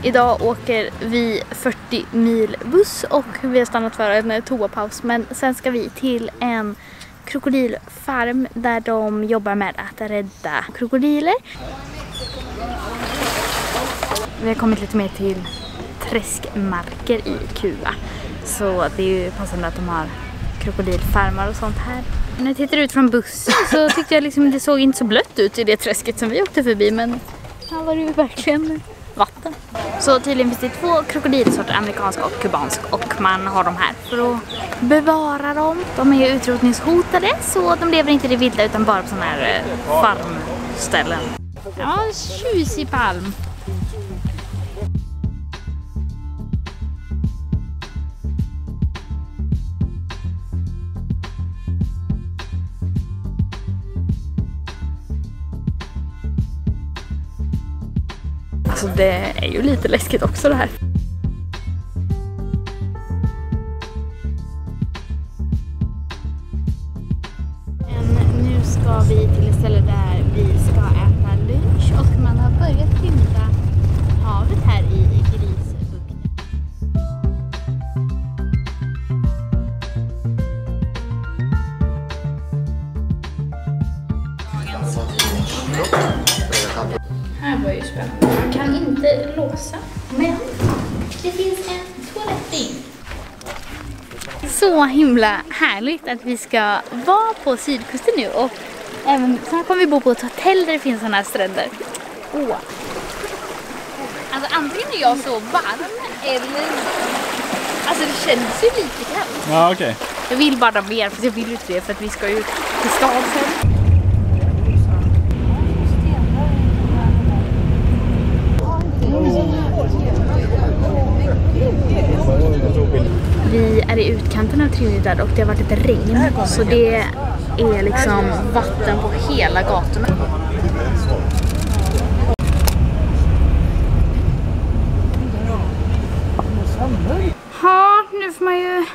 Idag åker vi 40 mil buss och vi har stannat för en toapaus. Men sen ska vi till en krokodilfarm där de jobbar med att rädda krokodiler. Vi har kommit lite mer till träskmarker i Kuba. Så det är ju passande att de har krokodilfarmar och sånt här. När jag tittar ut från bussen så tyckte jag liksom det såg inte så blött ut i det träsket som vi åkte förbi. Men här var det ju verkligen vatten. Så tydligen finns det 2 krokodilsorter, amerikansk och kubansk. Och man har dem här för att bevara dem. De är ju utrotningshotade så de lever inte i det vilda utan bara på sådana här farmställen. Ja, tjusig palm. Alltså det är ju lite läskigt också det här. Nu ska vi till ett ställe där vi ska äta lunch och man har börjat skymta havet här i Grisbukten. Här var ju spännande. Man kan inte låsa, men det finns en toalett in. Så himla härligt att vi ska vara på sydkusten nu och även så kommer vi bo på ett hotell där det finns sådana här stränder. Åh. Alltså antingen är jag så varm eller... Alltså det känns ju lite kallt. Ja, okej. Jag vill bara mer för jag vill inte det för att vi ska ju till stad sen. Vi är i utkanten av Trinidad och det har varit lite regn så det är liksom vatten på hela gatorna. Ja, nu får man ju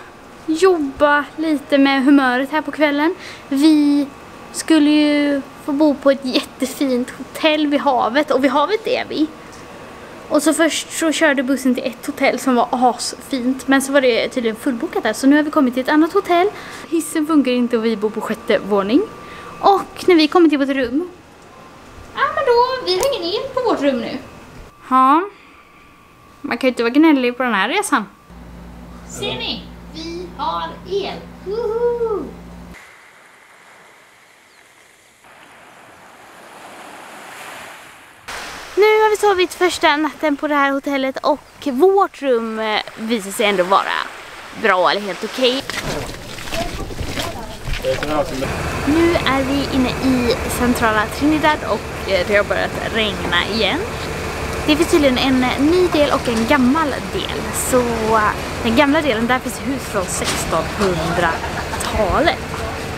jobba lite med humöret här på kvällen. Vi skulle ju få bo på ett jättefint hotell vid havet och vid havet är vi. Och så först så körde bussen till ett hotell som var asfint. Men så var det tydligen fullbokat där. Så nu har vi kommit till ett annat hotell. Hissen funkar inte och vi bor på 6:e våning. Och när vi kommer till vårt rum. Ja men då, vi har ingen el på vårt rum nu. Ja. Man kan ju inte vara gnällig på den här resan. Ser ni? Vi har el. Woho! Nu har vi sovit första natten på det här hotellet och vårt rum visar sig ändå vara bra eller helt okej. Nu är vi inne i centrala Trinidad och det har börjat regna igen. Det finns tydligen en ny del och en gammal del. Så den gamla delen, där finns hus från 1600-talet.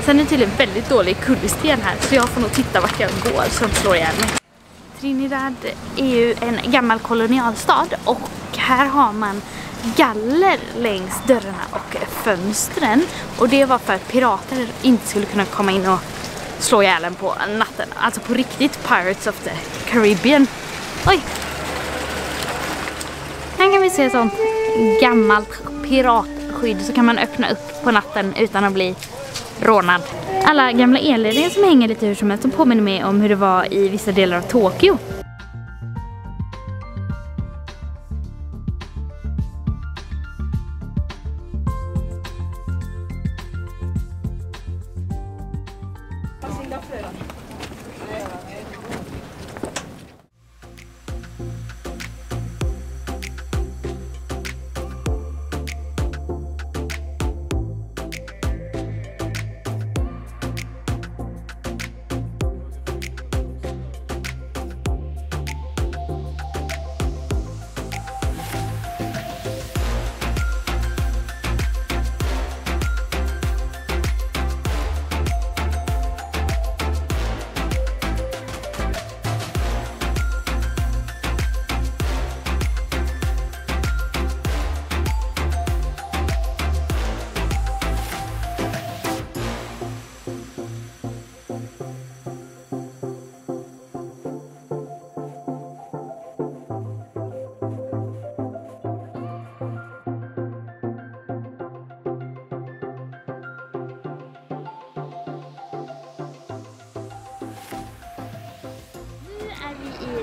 Sen är det tydligen väldigt dålig kullersten här så jag får nog titta vart jag går som slår ihjäl mig. Trinidad är ju en gammal kolonialstad och här har man galler längs dörrarna och fönstren. Och det var för att pirater inte skulle kunna komma in och slå ihjäl en på natten. Alltså på riktigt Pirates of the Caribbean. Oj! Här kan vi se sånt gammalt piratskydd så kan man öppna upp på natten utan att bli rånad. Alla gamla elledningar som hänger lite hur som helst som påminner mig om hur det var i vissa delar av Tokyo.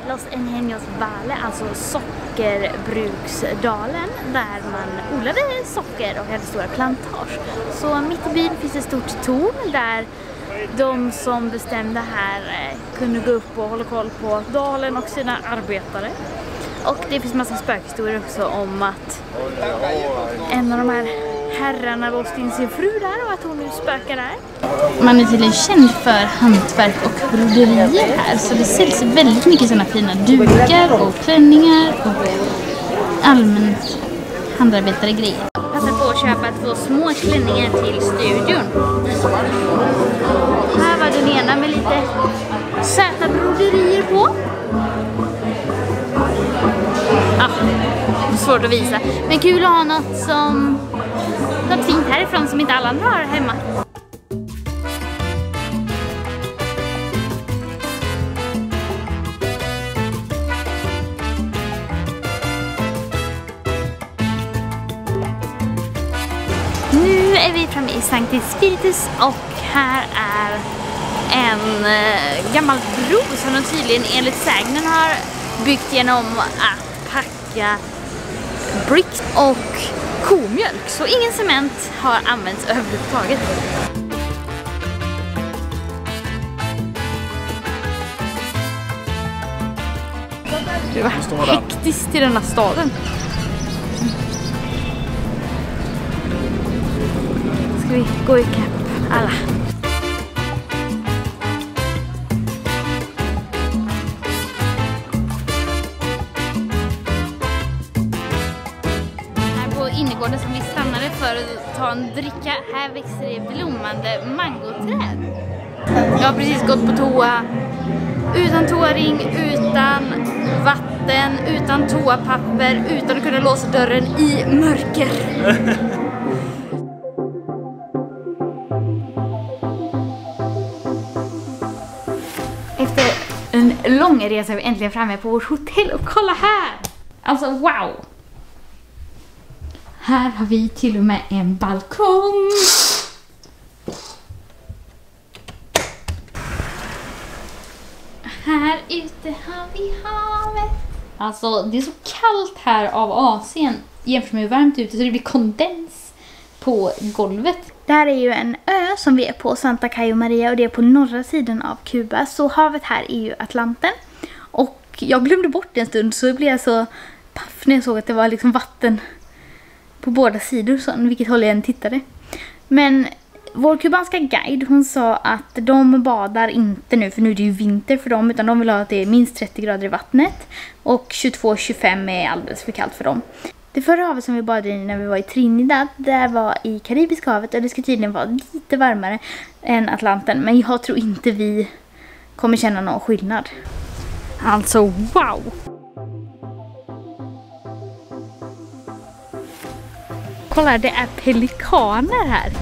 Los Ingeños Valle, alltså sockerbruksdalen där man odlade socker och hade stora plantage. Så mitt i byn finns ett stort torn där de som bestämde här kunde gå upp och hålla koll på dalen och sina arbetare. Och det finns massa spökhistorier också om att en av de här herrarna låste in sin fru där och att hon nu spökar där. Man är tydligen känd för hantverk och broderier här, så det säljs väldigt mycket sådana fina dukar och klänningar och allmänt handarbetare grejer. Passa på att köpa 2 små klänningar till studion. Här var den ena med lite söta broderier på. Ja, svårt att visa. Men kul att ha något fint härifrån som inte alla andra har hemma. Nu är vi framme i Sancti Spiritus och här är en gammal bro som de tydligen enligt sägnen har byggt genom att packa bricks och komjölk, så ingen cement har använts överhuvudtaget. Det var hektiskt i denna staden. Ska vi gå i kapp alla? Innergården som vi stannade för att ta en dricka, här växer det blommande mangoträd. Jag har precis gått på toa utan toaring, utan vatten, utan toapapper, utan att kunna låsa dörren i mörker. Efter en lång resa är vi äntligen framme på vårt hotell och kolla här! Alltså wow! Här har vi till och med en balkong. Här ute har vi havet. Alltså det är så kallt här av Asien jämfört med hur varmt ute, så det blir kondens på golvet. Det här är ju en ö som vi är på, Santa Cayo Maria, och det är på norra sidan av Kuba. Så havet här är ju Atlanten. Och jag glömde bort det en stund, så blev jag så paff när jag såg att det var liksom vatten på båda sidor, så vilket håll jag än tittade. Men vår kubanska guide, hon sa att de badar inte nu, för nu är det ju vinter för dem, utan de vill ha att det är minst 30 grader i vattnet och 22-25 är alldeles för kallt för dem. Det förra havet som vi badade i när vi var i Trinidad, där var i Karibiska havet, och det ska tydligen vara lite varmare än Atlanten, men jag tror inte vi kommer känna någon skillnad. Alltså wow! Kolla, det är pelikaner här.